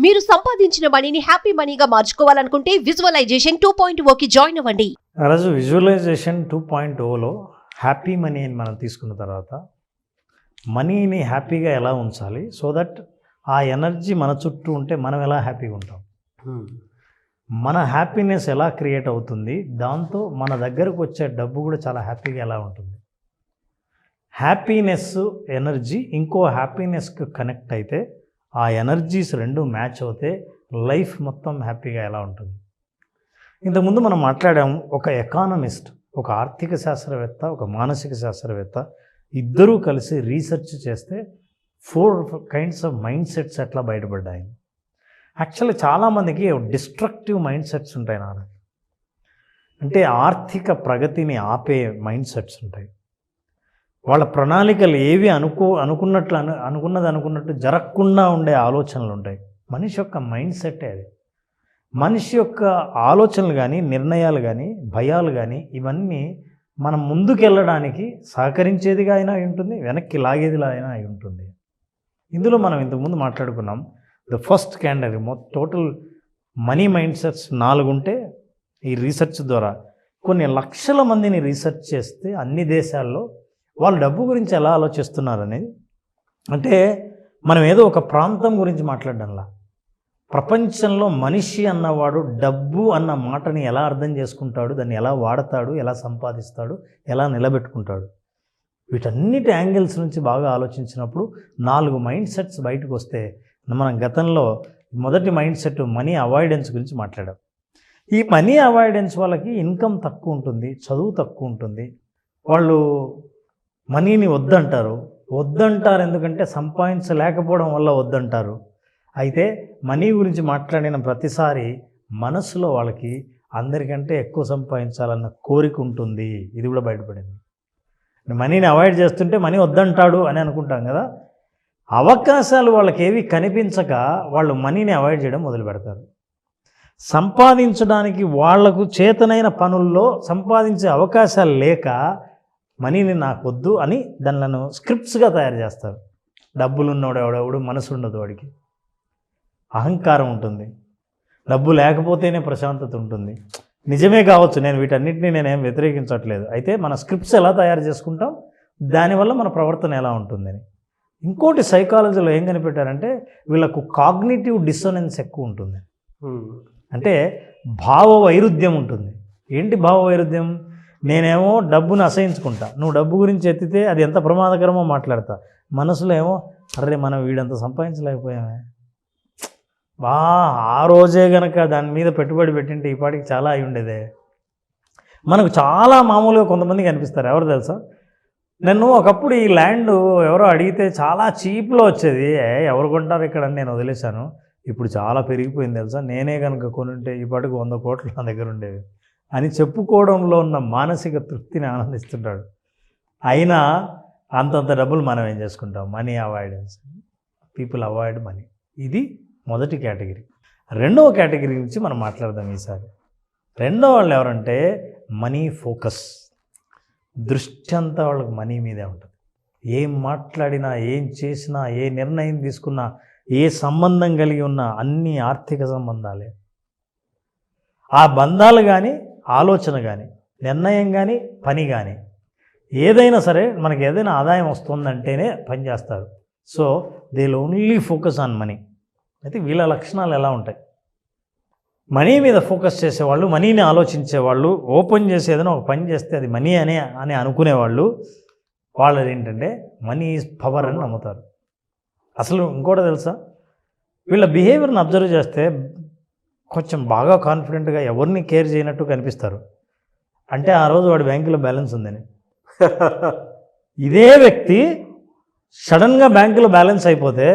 మీరు సంపాదించిన మనీని హ్యాపీ మనీగా మార్చుకోవాలనుకుంటే విజువలైజేషన్ 2.0కి జాయిన్ అవ్వండి. ఈరోజు విజువలైజేషన్ 2.0లో హ్యాపీ మనీ అని మనం తీసుకున్న తర్వాత మనీని హ్యాపీగా ఎలా ఉంచాలి, సో దట్ ఆ ఎనర్జీ మన చుట్టూ ఉంటే మనం ఎలా హ్యాపీగా ఉంటాం, మన హ్యాపీనెస్ ఎలా క్రియేట్ అవుతుంది, దాంతో మన దగ్గరకు వచ్చే డబ్బు కూడా చాలా హ్యాపీగా ఎలా ఉంటుంది. హ్యాపీనెస్ ఎనర్జీ ఇంకో హ్యాపీనెస్కి కనెక్ట్ అయితే ఆ ఎనర్జీస్ రెండు మ్యాచ్ అవుతే లైఫ్ మొత్తం హ్యాపీగా ఎలా ఉంటుంది. ఇంతకుముందు మనం మాట్లాడాము, ఒక ఎకానమిస్ట్, ఒక ఆర్థిక శాస్త్రవేత్త, ఒక మానసిక శాస్త్రవేత్త ఇద్దరూ కలిసి రీసెర్చ్ చేస్తే 4 కైండ్స్ ఆఫ్ మైండ్ సెట్స్ ఎట్లా బయటపడ్డాయి. యాక్చువల్లీ చాలామందికి డిస్ట్రక్టివ్ మైండ్ సెట్స్ ఉంటాయి అంటే ఆర్థిక ప్రగతిని ఆపే మైండ్ సెట్స్ ఉంటాయి. వాళ్ళ ప్రణాళికలు ఏవి అనుకున్నట్టు జరగకుండా ఉండే ఆలోచనలు ఉంటాయి. మనిషి యొక్క మైండ్ సెట్టే అది. మనిషి యొక్క ఆలోచనలు కానీ, నిర్ణయాలు కానీ, భయాలు కానీ, ఇవన్నీ మనం ముందుకెళ్ళడానికి సహకరించేదిగా అయినా ఉంటుంది, వెనక్కి లాగేదిలా అయినా అయి ఉంటుంది. ఇందులో మనం ఇంతకుముందు మాట్లాడుకున్నాం, the first category total money mind sets 4 ఉంటే ఈ రీసెర్చ్ ద్వారా కొన్ని లక్షల మందిని రీసెర్చ్ చేస్తే అన్ని దేశాల్లో వాళ్ళు డబ్బు గురించి ఎలా ఆలోచిస్తున్నారు అనేది, అంటే మనం ఏదో ఒక ప్రాంతం గురించి మాట్లాడడంలా, ప్రపంచంలో మనిషి అన్నవాడు డబ్బు అన్న మాటని ఎలా అర్థం చేసుకుంటాడు, దాన్ని ఎలా వాడతాడు, ఎలా సంపాదిస్తాడు, ఎలా నిలబెట్టుకుంటాడు, వీటన్నిటి యాంగిల్స్ నుంచి బాగా ఆలోచించినప్పుడు 4 మైండ్ సెట్స్ బయటకు వస్తే, మనం గతంలో మొదటి మైండ్ సెట్ మనీ అవాయిడెన్స్ గురించి మాట్లాడాం. ఈ మనీ అవాయిడెన్స్ వాళ్ళకి ఇన్కమ్ తక్కువ ఉంటుంది, చదువు తక్కువ ఉంటుంది, వాళ్ళు మనీని వద్దంటారు ఎందుకంటే సంపాదించలేకపోవడం వల్ల వద్దంటారు. అయితే మనీ గురించి మాట్లాడిన ప్రతిసారి మనసులో వాళ్ళకి అందరికంటే ఎక్కువ సంపాదించాలన్న కోరిక ఉంటుంది. ఇది కూడా బయటపడింది. మనీని అవాయిడ్ చేస్తుంటే మనీ వద్దంటాడు అని అనుకుంటాం కదా, అవకాశాలు వాళ్ళకి ఏవి కనిపించక వాళ్ళు మనీని అవాయిడ్ చేయడం మొదలు పెడతారు. సంపాదించడానికి వాళ్లకు చేతనైన పనుల్లో సంపాదించే అవకాశాలు లేక మనీని నాకు వద్దు అని దానిలను స్క్రిప్ట్స్గా తయారు చేస్తారు. డబ్బులున్నోడు ఎవడెవడు మనసు ఉండదు, వాడికి అహంకారం ఉంటుంది, డబ్బు లేకపోతేనే ప్రశాంతత ఉంటుంది. నిజమే కావచ్చు, నేను వీటన్నిటిని నేనేం వ్యతిరేకించట్లేదు. అయితే మన స్క్రిప్ట్స్ ఎలా తయారు చేసుకుంటాం, దానివల్ల మన ప్రవర్తన ఎలా ఉంటుందని. ఇంకోటి సైకాలజీలో ఏం కనిపెట్టారంటే, వీళ్ళకు కాగ్నిటివ్ డిస్సోనెన్స్ ఎక్కువ ఉంటుంది. అంటే భావ వైరుధ్యం ఉంటుంది. ఏంటి భావ వైరుధ్యం? నేనేమో డబ్బును అసహించుకుంటా, నువ్వు డబ్బు గురించి ఎత్తితే అది ఎంత ప్రమాదకరమో మాట్లాడతా. మనసులో ఏమో అరే మనం వీడంత సంపాదించలేకపోయామే, ఆ రోజే కనుక దాని మీద పెట్టుబడి పెట్టింటే ఈ పాటికి చాలా అయి ఉండేదే. మనకు చాలా మామూలుగా కొంతమందికి అనిపిస్తారు. ఎవరు తెలుసా, నన్ను ఒకప్పుడు ఈ ల్యాండ్ ఎవరో అడిగితే చాలా చీప్లో వచ్చేది, ఎవరు కొంటారు ఇక్కడ అని నేను వదిలేశాను, ఇప్పుడు చాలా పెరిగిపోయింది తెలుసా, నేనే కనుక కొనుంటే ఈ పాటికి 100 కోట్లు నా దగ్గర ఉండేవి అని చెప్పుకోవడంలో ఉన్న మానసిక తృప్తిని ఆనందిస్తుంటాడు. అయినా అంతంత డబ్బులు మనం ఏం చేసుకుంటాం, money avoidance, people avoid money. ఇది మొదటి కేటగిరీ. రెండవ కేటగిరీ గురించి మనం మాట్లాడదాం ఈసారి. రెండో వాళ్ళు ఎవరంటే మనీ ఫోకస్. దృష్టి అంతా వాళ్ళకి మనీ మీదే ఉంటుంది. ఏం మాట్లాడినా, ఏం చేసినా, ఏ నిర్ణయం తీసుకున్నా, ఏ సంబంధం కలిగి ఉన్నా అన్నీ ఆర్థిక సంబంధాలే. ఆ బంధాలు కానీ, ఆలోచన కానీ, నిర్ణయం కానీ, పని కానీ, ఏదైనా సరే మనకి ఏదైనా ఆదాయం వస్తుందంటేనే పని చేస్తారు. So they will only focus on money. అయితే వీళ్ళ లక్షణాలు ఎలా ఉంటాయి? మనీ మీద ఫోకస్ చేసేవాళ్ళు, మనీని ఆలోచించేవాళ్ళు, ఓపెన్ చేసి ఏదైనా ఒక పని చేస్తే అది మనీ అని అనుకునేవాళ్ళు, వాళ్ళది ఏంటంటే మనీ ఈజ్ పవర్ అని నమ్ముతారు. అసలు ఇంకోటి తెలుసా, వీళ్ళ బిహేవియర్ని అబ్జర్వ్ చేస్తే కొంచెం బాగా కాన్ఫిడెంట్గా ఎవరిని కేర్ చేయనట్టు కనిపిస్తారు. అంటే ఆ రోజు వాడి బ్యాంకులో బ్యాలెన్స్ ఉందని. ఇదే వ్యక్తి సడన్గా బ్యాంకులో బ్యాలెన్స్ అయిపోతే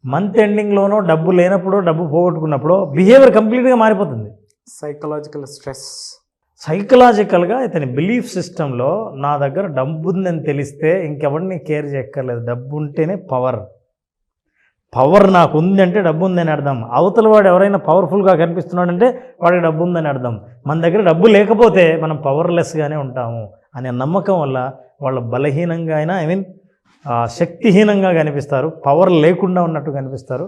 మంత్ ఎండింగ్లోనో డబ్బు లేనప్పుడు, డబ్బు పోగొట్టుకున్నప్పుడు బిహేవియర్ కంప్లీట్గా మారిపోతుంది. Psychological stress. సైకలాజికల్గా ఇతని బిలీఫ్ సిస్టంలో నా దగ్గర డబ్బు ఉందని తెలిస్తే ఇంకెవరిని కేర్ చేయక్కర్లేదు, డబ్బు ఉంటేనే పవర్ నాకు ఉంది అంటే డబ్బు ఉందని అర్థం. అవతల వాడు ఎవరైనా పవర్ఫుల్గా కనిపిస్తున్నాడంటే వాడికి డబ్బు ఉందని అర్థం. మన దగ్గర డబ్బు లేకపోతే మనం పవర్లెస్గానే ఉంటాము అనే నమ్మకం వల్ల వాళ్ళ బలహీనంగా అయినా శక్తిహీనంగా కనిపిస్తారు, పవర్ లేకుండా ఉన్నట్టు కనిపిస్తారు.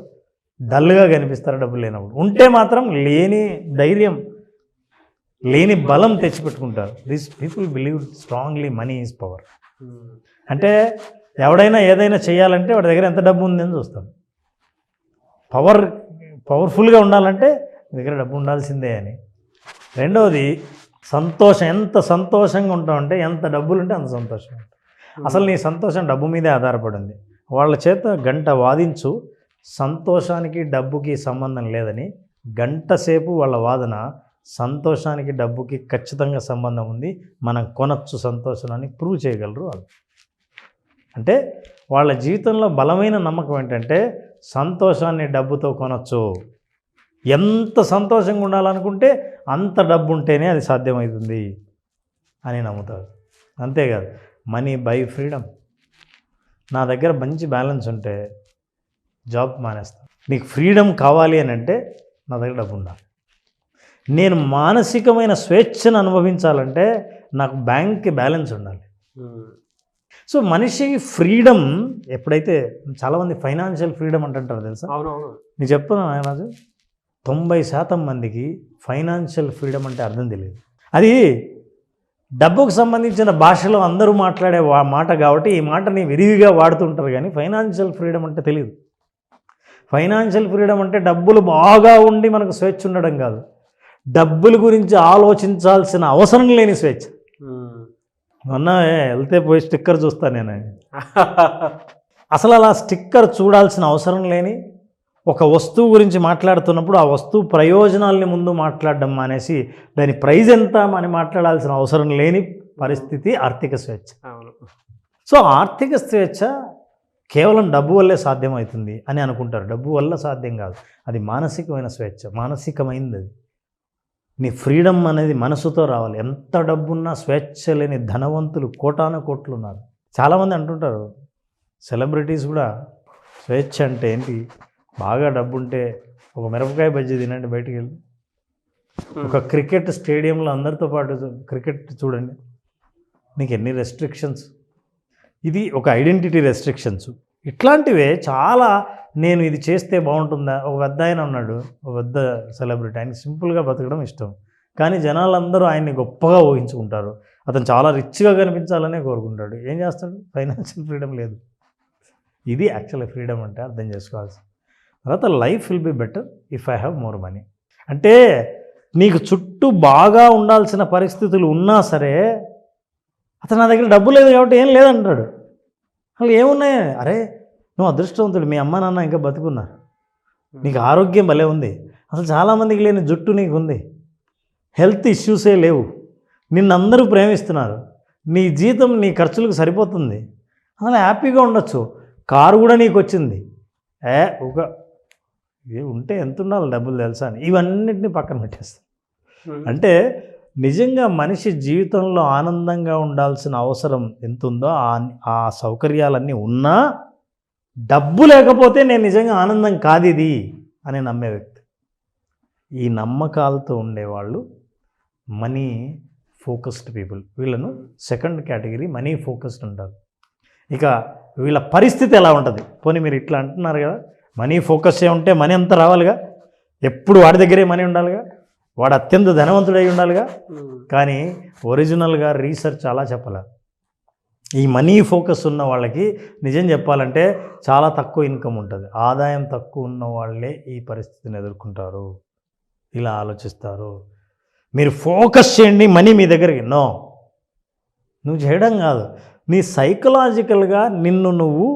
డల్గా కనిపిస్తారు డబ్బులు లేనప్పుడు. ఉంటే మాత్రం లేని ధైర్యం, లేని బలం తెచ్చిపెట్టుకుంటారు. This people believe strongly money is power. అంటే ఎవడైనా ఏదైనా చేయాలంటే వాడి దగ్గర ఎంత డబ్బు ఉందని చూస్తాడు. పవర్ఫుల్గా ఉండాలంటే మీ దగ్గర డబ్బు ఉండాల్సిందే అని. రెండవది సంతోషం. ఎంత సంతోషంగా ఉంటామంటే ఎంత డబ్బులు ఉంటే అంత సంతోషం. అసలు నీ సంతోషం డబ్బు మీదే ఆధారపడింది. వాళ్ళ చేత గంట వాదించు, సంతోషానికి డబ్బుకి సంబంధం లేదని. గంట సేపు వాళ్ళ వాదన సంతోషానికి డబ్బుకి ఖచ్చితంగా సంబంధం ఉంది, మనం కొనచ్చు సంతోషాన్ని ప్రూవ్ చేయగలరు వాళ్ళు. అంటే వాళ్ళ జీవితంలో బలమైన నమ్మకం ఏంటంటే సంతోషాన్ని డబ్బుతో కొనచ్చు. ఎంత సంతోషంగా ఉండాలనుకుంటే అంత డబ్బు ఉంటేనే అది సాధ్యమవుతుంది అని నమ్ముతారు. అంతేకాదు మనీ బై ఫ్రీడమ్. నా దగ్గర మంచి బ్యాలెన్స్ ఉంటే జాబ్ మానేస్తాను. నీకు ఫ్రీడమ్ కావాలి అని అంటే నా దగ్గర డబ్బు ఉండాలి. నేను మానసికమైన స్వేచ్ఛను అనుభవించాలంటే నాకు బ్యాంక్కి బ్యాలెన్స్ ఉండాలి. సో మనిషి ఫ్రీడమ్ ఎప్పుడైతే, చాలామంది ఫైనాన్షియల్ ఫ్రీడమ్ అంటుంటారు తెలుసా? అవునవును. నేను చెప్తున్నాను రాజు, 90% మందికి ఫైనాన్షియల్ ఫ్రీడమ్ అంటే అర్థం తెలియదు. అది డబ్బుకు సంబంధించిన భాషలో అందరూ మాట్లాడే మాట కాబట్టి ఈ మాటని విరివిగా వాడుతుంటారు, కానీ ఫైనాన్షియల్ ఫ్రీడమ్ అంటే తెలియదు. ఫైనాన్షియల్ ఫ్రీడమ్ అంటే డబ్బులు బాగా ఉండి మనకు స్వేచ్ఛ ఉండడం కాదు, డబ్బుల గురించి ఆలోచించాల్సిన అవసరం లేని స్వేచ్ఛ. మొన్న వెళ్తే పోయి స్టిక్కర్ చూస్తాను నేను. అసలు అలా స్టిక్కర్ చూడాల్సిన అవసరం లేని ఒక వస్తువు గురించి మాట్లాడుతున్నప్పుడు ఆ వస్తువు ప్రయోజనాల్ని ముందు మాట్లాడడం మానేసి దాని ప్రైజ్ ఎంత అని మాట్లాడాల్సిన అవసరం లేని పరిస్థితి ఆర్థిక స్వేచ్ఛ. సో ఆర్థిక స్వేచ్ఛ కేవలం డబ్బు వల్లే సాధ్యమవుతుంది అని అనుకుంటారు. డబ్బు వల్ల సాధ్యం కాదు, అది మానసికమైన స్వేచ్ఛ, మానసికమైంది అది. నీ ఫ్రీడమ్ అనేది మనసుతో రావాలి. ఎంత డబ్బున్నా స్వేచ్ఛ లేని ధనవంతులు కోటాను కోట్లు ఉన్నారు. చాలామంది అంటుంటారు, సెలబ్రిటీస్ కూడా స్వేచ్ఛ అంటే ఏంటి, బాగా డబ్బు ఉంటే ఒక మిరపకాయ బజ్జీ తినండి బయటికి వెళ్ళి, ఒక క్రికెట్ స్టేడియంలో అందరితో పాటు క్రికెట్ చూడండి, నీకు ఎన్ని రెస్ట్రిక్షన్స్. ఇది ఒక ఐడెంటిటీ రెస్ట్రిక్షన్స్. ఇట్లాంటివే చాలా. నేను ఇది చేస్తే బాగుంటుందా, ఒక పెద్ద ఆయన ఉన్నాడు, ఒక పెద్ద సెలబ్రిటీ, ఆయనకి సింపుల్గా బతకడం ఇష్టం, కానీ జనాలందరూ ఆయన్ని గొప్పగా ఊహించుకుంటారు. అతను చాలా రిచ్గా కనిపించాలనే కోరుకుంటాడు. ఏం చేస్తాడు? ఫైనాన్షియల్ ఫ్రీడమ్ లేదు. ఇది యాక్చువల్ ఫ్రీడమ్ అంటే అర్థం చేసుకోవాల్సి. తర్వాత life will be better if I have more money. అంటే నీకు చుట్టూ బాగా ఉండాల్సిన పరిస్థితులు ఉన్నా సరే అతను నా దగ్గర డబ్బు లేదు కాబట్టి ఏం లేదంటాడు. అసలు ఏమున్నాయి? అరే నువ్వు అదృష్టవంతుడు, మీ అమ్మ నాన్న ఇంకా బతుకున్నారు, నీకు ఆరోగ్యం భలే ఉంది, అసలు చాలామందికి లేని జుట్టు నీకు ఉంది, హెల్త్ ఇష్యూసే లేవు, నిన్నందరూ ప్రేమిస్తున్నారు, నీ జీతం నీ ఖర్చులకు సరిపోతుంది, అసలు హ్యాపీగా ఉండొచ్చు, కారు కూడా నీకు వచ్చింది. ఒక ఉంటే ఎంత ఉండాలి డబ్బులు తెలుసా అని ఇవన్నిటిని పక్కన పెట్టేస్తాను. అంటే నిజంగా మనిషి జీవితంలో ఆనందంగా ఉండాల్సిన అవసరం ఎంత ఉందో ఆ సౌకర్యాలన్నీ ఉన్నా డబ్బు లేకపోతే నేను నిజంగా ఆనందం కాదు ఇది అని నమ్మే వ్యక్తి. ఈ నమ్మకాలతో ఉండేవాళ్ళు మనీ ఫోకస్డ్ పీపుల్. వీళ్ళను సెకండ్ కేటగిరీ మనీ ఫోకస్డ్ ఉంటారు. ఇక వీళ్ళ పరిస్థితి ఎలా ఉంటుంది? పోనీ మీరు ఇట్లా అంటున్నారు కదా, మనీ ఫోకస్ ఉంటే మనీ అంతా రావాలిగా, ఎప్పుడు వాడి దగ్గరే మనీ ఉండాలిగా, వాడు అత్యంత ధనవంతుడై ఉండాలిగా. కానీ ఒరిజినల్గా రీసెర్చ్ అలా చెప్పాలి. ఈ మనీ ఫోకస్ ఉన్న వాళ్ళకి నిజం చెప్పాలంటే చాలా తక్కువ ఇన్కమ్ ఉంటుంది. ఆదాయం తక్కువ ఉన్న వాళ్ళే ఈ పరిస్థితిని ఎదుర్కొంటారు, ఇలా ఆలోచిస్తారు. మీరు ఫోకస్ చేయండి మనీ మీ దగ్గరికి. నో, నువ్వు చేయడం కాదు, నీ సైకలాజికల్గా నువ్వు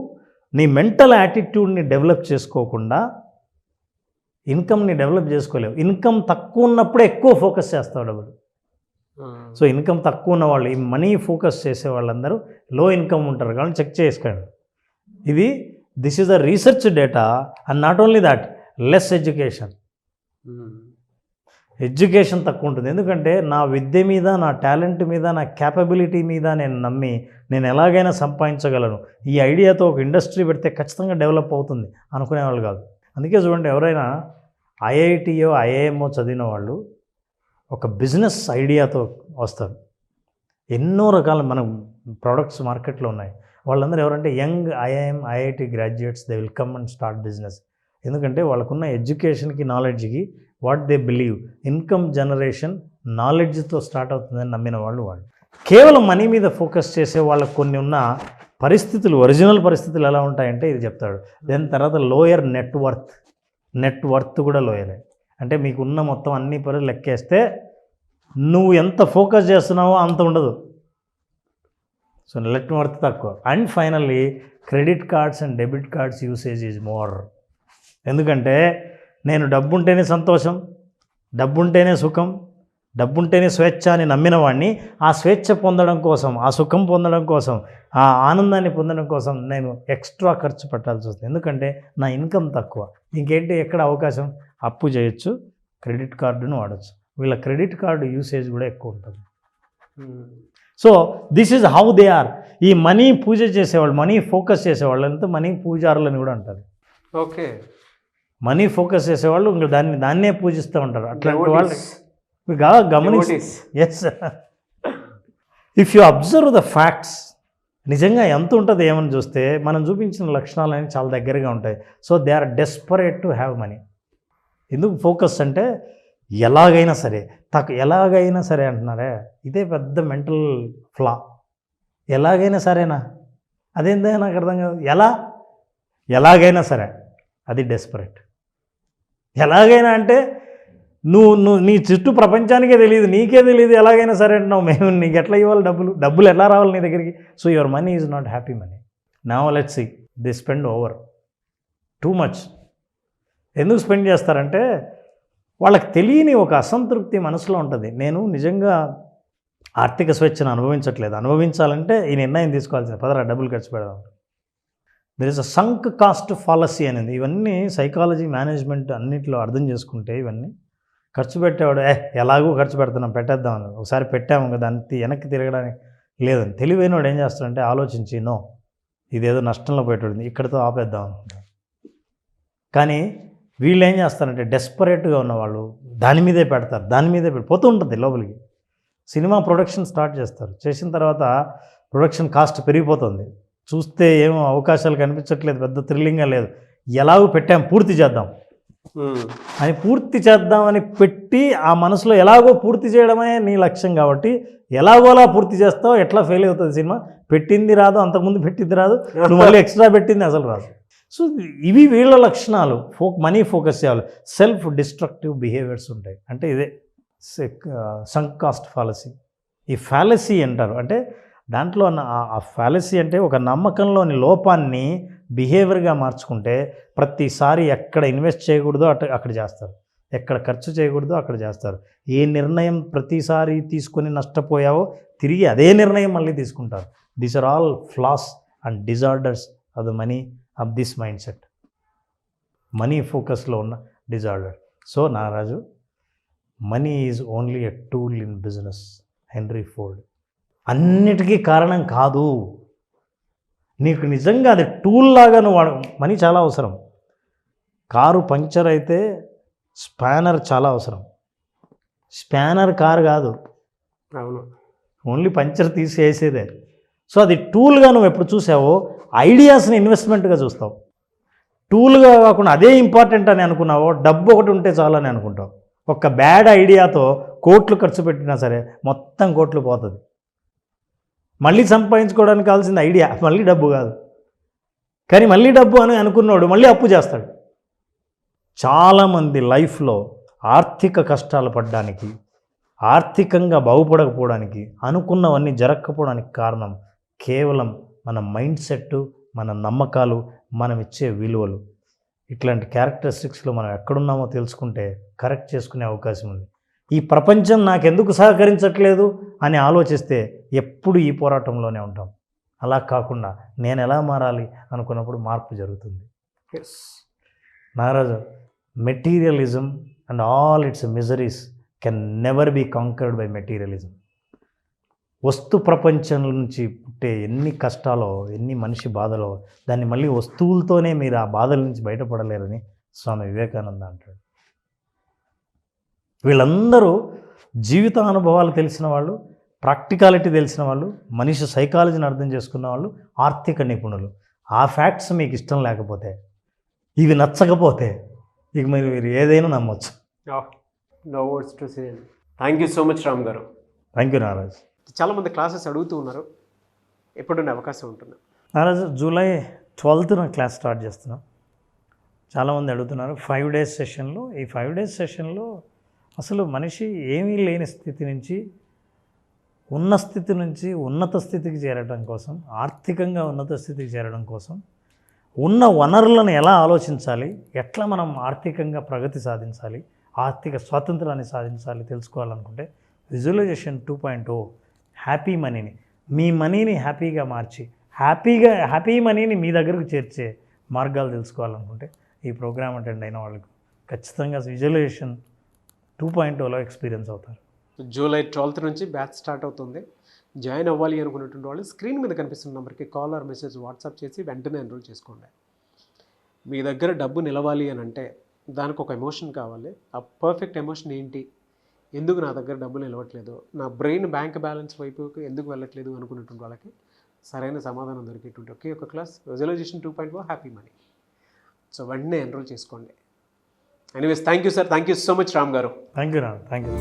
నీ మెంటల్ యాటిట్యూడ్ని డెవలప్ చేసుకోకుండా ఇన్కమ్ని డెవలప్ చేసుకోలేవు. ఇన్కమ్ తక్కువ ఉన్నప్పుడే ఎక్కువ ఫోకస్ చేస్తావు డబ్బులు. సో ఇన్కమ్ తక్కువ ఉన్న వాళ్ళు, ఈ మనీ ఫోకస్ చేసే వాళ్ళందరూ లో ఇన్కమ్ ఉంటారు, కానీ చెక్ చేసుకోండి. This is a research data. And not only that, less education తక్కువ ఉంటుంది. ఎందుకంటే నా విద్య మీద, నా టాలెంట్ మీద, నా క్యాపబిలిటీ మీద నేను నమ్మి నేను ఎలాగైనా సంపాదించగలను, ఈ ఐడియాతో ఒక ఇండస్ట్రీ పెడితే ఖచ్చితంగా డెవలప్ అవుతుంది అనుకునేవాళ్ళు కాదు. అందుకే చూడండి, ఎవరైనా ఐఐటియో ఐఐఎంఓ చదివిన వాళ్ళు ఒక బిజినెస్ ఐడియాతో వస్తారు. ఎన్నో రకాల మన ప్రోడక్ట్స్ మార్కెట్లో ఉన్నాయి. వాళ్ళందరూ ఎవరంటే young IIM IIT graduates. They will come and start business. ఎందుకంటే వాళ్ళకున్న ఎడ్యుకేషన్కి నాలెడ్జ్కి what they believe income generation నాలెడ్జ్తో స్టార్ట్ అవుతుందని నమ్మిన వాళ్ళు కేవలం మనీ మీద ఫోకస్ చేసే వాళ్ళకు కొన్ని ఉన్న పరిస్థితులు, ఒరిజినల్ పరిస్థితులు ఎలా ఉంటాయంటే ఇది చెప్తాడు. దాని తర్వాత లోయర్ నెట్ వర్త్ కూడా లోయరే. అంటే మీకున్న మొత్తం అన్ని లెక్కేస్తే నువ్వు ఎంత ఫోకస్ చేస్తున్నావో అంత ఉండదు. సో నెట్ వర్త్ తక్కువ. And finally credit cards and debit cards usage is more. ఎందుకంటే నేను డబ్బు ఉంటేనే సంతోషం, డబ్బు ఉంటేనే సుఖం, డబ్బు ఉంటేనే స్వేచ్ఛ అని నమ్మిన వాడిని ఆ స్వేచ్ఛ పొందడం కోసం, ఆ సుఖం పొందడం కోసం, ఆ ఆనందాన్ని పొందడం కోసం నేను ఎక్స్ట్రా ఖర్చు పెట్టాల్సి వస్తుంది. ఎందుకంటే నా ఇన్కమ్ తక్కువ. ఇంకేంటి ఎక్కడ అవకాశం? అప్పు చేయొచ్చు, క్రెడిట్ కార్డును వాడచ్చు. వీళ్ళ క్రెడిట్ కార్డు యూసేజ్ కూడా ఎక్కువ ఉంటుంది. So this is how they are. ఈ మనీ పూజ చేసేవాళ్ళు, మనీ ఫోకస్ చేసేవాళ్ళు అంతా మనీ పూజారులని కూడా అంటారు. ఓకే, మనీ ఫోకస్ చేసేవాళ్ళు ఇంకా దాన్నే పూజిస్తూ ఉంటారు. అట్లాంటి వాళ్ళు గమనించి yes, if you observe the facts, నిజంగా ఎంత ఉంటుంది ఏమని చూస్తే మనం చూపించిన లక్షణాలు అనేవి చాలా దగ్గరగా ఉంటాయి. So they are desperate to have money. ఎందుకు ఫోకస్ అంటే ఎలాగైనా సరే అంటున్నారే, ఇదే పెద్ద మెంటల్ ఫ్లా. ఎలాగైనా సరేనా, అదేందా నాకు అర్థం కాదు. ఎలాగైనా సరే అది డెస్పరేట్. ఎలాగైనా అంటే నువ్వు నీ చుట్టూ ప్రపంచానికే తెలియదు, నీకే తెలియదు, ఎలాగైనా సరే అంటున్నావు. మేము నీకు ఎట్లా ఇవ్వాలి డబ్బులు ఎట్లా రావాలి నీ దగ్గరికి? So your money is not happy money. Now let's see they spend over too much. ఎందుకు స్పెండ్ చేస్తారంటే వాళ్ళకి తెలియని ఒక అసంతృప్తి మనసులో ఉంటుంది. నేను నిజంగా ఆర్థిక స్వేచ్ఛను అనుభవించాలంటే ఈ నిర్ణయం తీసుకోవాల్సింది, పదరా డబ్బులు ఖర్చు పెడదాం. There is a sunk cost fallacy అనేది. ఇవన్నీ సైకాలజీ, మేనేజ్మెంట్ అన్నింటిలో అర్థం చేసుకుంటే ఇవన్నీ ఖర్చు పెట్టేవాడు ఎలాగో ఖర్చు పెడుతున్నాం పెట్టేద్దామని, ఒకసారి పెట్టాము కదా దాన్ని వెనక్కి తిరగడానికి లేదని తెలివైన వాడు ఏం చేస్తాడంటే ఆలోచించి నో ఇదేదో నష్టంలో పెట్టాడు ఇక్కడితో ఆపేద్దాం అనుకుంటారు. కానీ వీళ్ళు ఏం చేస్తారంటే డెస్పరేట్గా ఉన్నవాళ్ళు దాని మీదే పెడతారు, పోతూ ఉంటుంది లోపలికి. సినిమా ప్రొడక్షన్ స్టార్ట్ చేస్తారు, చేసిన తర్వాత ప్రొడక్షన్ కాస్ట్ పెరిగిపోతుంది, చూస్తే ఏమో అవకాశాలు కనిపించట్లేదు, పెద్ద థ్రిల్లింగ్గా లేదు, ఎలాగో పెట్టాం పూర్తి చేద్దామని పెట్టి ఆ మనసులో ఎలాగో పూర్తి చేయడమే నీ లక్ష్యం కాబట్టి ఎలాగోలా పూర్తి చేస్తావు, ఎట్లా ఫెయిల్ అవుతుంది సినిమా. పెట్టింది రాదు, అంతకుముందు పెట్టింది రాదు, నువ్వు మళ్ళీ ఎక్స్ట్రా పెట్టింది అసలు రాదు. సో ఇవి వీళ్ళ లక్షణాలు. మనీ ఫోకస్ చేయాలి. సెల్ఫ్ డిస్ట్రక్టివ్ బిహేవియర్స్ ఉంటాయి. అంటే ఇదే సంక్ కాస్ట్ ఫాలసీ. ఈ ఫాలసీ అంటారు. అంటే దాంట్లో ఆ ఫాలసీ అంటే ఒక నమ్మకంలోని లోపాన్ని బిహేవియర్గా మార్చుకుంటే ప్రతిసారి ఎక్కడ ఇన్వెస్ట్ చేయకూడదో అక్కడ చేస్తారు, ఎక్కడ ఖర్చు చేయకూడదో అక్కడ చేస్తారు. ఏ నిర్ణయం ప్రతిసారి తీసుకొని నష్టపోయావో తిరిగి అదే నిర్ణయం మళ్ళీ తీసుకుంటారు. These are all flaws and disorders of the money of this mindset. Money ఫోకస్లో ఉన్న disorder. So Naraju, money is only a tool in business. Henry Ford. అన్నిటికీ కారణం కాదు, నీకు నిజంగా అది టూల్ లాగా నువ్వు మనీ చాలా అవసరం. కారు పంక్చర్ అయితే స్పానర్ చాలా అవసరం. స్పానర్ కారు కాదు, అవును, ఓన్లీ పంక్చర్ తీసేసేదే. సో అది టూల్గా నువ్వు ఎప్పుడు చూసావో ఐడియాస్ని ఇన్వెస్ట్మెంట్గా చూస్తావు. టూల్గా కాకుండా అదే ఇంపార్టెంట్ అని అనుకున్నావో డబ్బు ఒకటి ఉంటే చాలు అని అనుకుంటావు. ఒక బ్యాడ్ ఐడియాతో కోట్లు ఖర్చు పెట్టినా సరే మొత్తం కోట్లు పోతుంది. మళ్ళీ సంపాదించుకోవడానికి కావాల్సిన ఐడియా, మళ్ళీ డబ్బు కాదు. కానీ మళ్ళీ డబ్బు అని అనుకున్నాడు మళ్ళీ అప్పు చేస్తాడు. చాలామంది లైఫ్లో ఆర్థిక కష్టాలు పడడానికి, ఆర్థికంగా బాగుపడకపోవడానికి, అనుకున్నవన్నీ జరగకపోవడానికి కారణం కేవలం మన మైండ్ సెట్, మన నమ్మకాలు, మనం ఇచ్చే విలువలు. ఇట్లాంటి క్యారెక్టరిస్టిక్స్లో మనం ఎక్కడున్నామో తెలుసుకుంటే కరెక్ట్ చేసుకునే అవకాశం ఉంది. ఈ ప్రపంచం నాకెందుకు సహకరించట్లేదు అని ఆలోచిస్తే ఎప్పుడు ఈ పోరాటంలోనే ఉంటాం. అలా కాకుండా నేను ఎలా మారాలి అనుకున్నప్పుడు మార్పు జరుగుతుంది. Naraju, materialism and all its miseries can never be conquered by materialism. వస్తు ప్రపంచం నుంచి పుట్టే ఎన్ని కష్టాలో, ఎన్ని మనిషి బాధలో, దాన్ని మళ్ళీ వస్తువులతోనే మీరు ఆ బాధల నుంచి బయటపడలేరని స్వామి వివేకానంద అంటాడు. వీళ్ళందరూ జీవిత అనుభవాలు తెలిసిన వాళ్ళు, ప్రాక్టికాలిటీ తెలిసిన వాళ్ళు, మనిషి సైకాలజీని అర్థం చేసుకున్న వాళ్ళు, ఆర్థిక నిపుణులు. ఆ ఫ్యాక్ట్స్ మీకు ఇష్టం లేకపోతే ఇవి నచ్చకపోతే ఇక మీరు ఏదైనా నమ్మొచ్చు. No words to say. Thank you so much Ram garu. Thank you Naraj. చాలామంది క్లాసెస్ అడుగుతూ ఉన్నారు, ఎప్పుడుండే అవకాశం ఉంటుంది? నారాజ్ జూలై 12th క్లాస్ స్టార్ట్ చేస్తున్నాం. చాలామంది అడుగుతున్నారు 5 days సెషన్లో. ఈ 5 days సెషన్లో అసలు మనిషి ఏమీ లేని స్థితి నుంచి ఉన్న స్థితి నుంచి ఉన్నత స్థితికి చేరడం కోసం, ఆర్థికంగా ఉన్నత స్థితికి చేరడం కోసం ఉన్న వనరులను ఎలా ఆలోచించాలి, ఎట్లా మనం ఆర్థికంగా ప్రగతి సాధించాలి, ఆర్థిక స్వాతంత్రాన్ని సాధించాలి తెలుసుకోవాలనుకుంటే విజువలైజేషన్ 2.0 హ్యాపీ మనీని, మీ మనీని హ్యాపీగా మార్చి హ్యాపీ మనీని మీ దగ్గరకు చేర్చే మార్గాలు తెలుసుకోవాలనుకుంటే ఈ ప్రోగ్రామ్ అటెండ్ అయిన వాళ్ళకు ఖచ్చితంగా విజువలైజేషన్ 2.0లో ఎక్స్పీరియన్స్ అవుతారు. జూలై 12th నుంచి బ్యాచ్ స్టార్ట్ అవుతుంది. జాయిన్ అవ్వాలి అనుకున్నటువంటి వాళ్ళు స్క్రీన్ మీద కనిపిస్తున్న నెంబర్కి కాల్ ఆర్ మెసేజ్ వాట్సాప్ చేసి వెంటనే ఎన్రోల్ చేసుకోండి. మీ దగ్గర డబ్బు నిలవాలి అని అంటే దానికి ఒక ఎమోషన్ కావాలి. ఆ పర్ఫెక్ట్ ఎమోషన్ ఏంటి, ఎందుకు నా దగ్గర డబ్బులు నిలవట్లేదు, నా బ్రెయిన్ బ్యాంక్ బ్యాలెన్స్ వైపుకి ఎందుకు వెళ్ళట్లేదు అనుకున్నటువంటి వాళ్ళకి సరైన సమాధానం దొరికేటువంటి ఒకే ఒక class visualization 2.0 happy money. So వెంటనే ఎన్రోల్ చేసుకోండి. Anyways thank you sir, thank you so much Ram garu. Thank you thank you.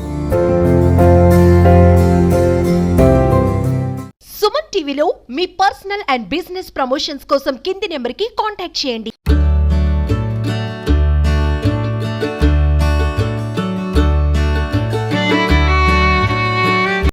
Suman టీవీలో మీ పర్సనల్ అండ్ బిజినెస్ ప్రమోషన్స్ కోసం కింది నెంబర్కి కాంటాక్ట్ చేయండి.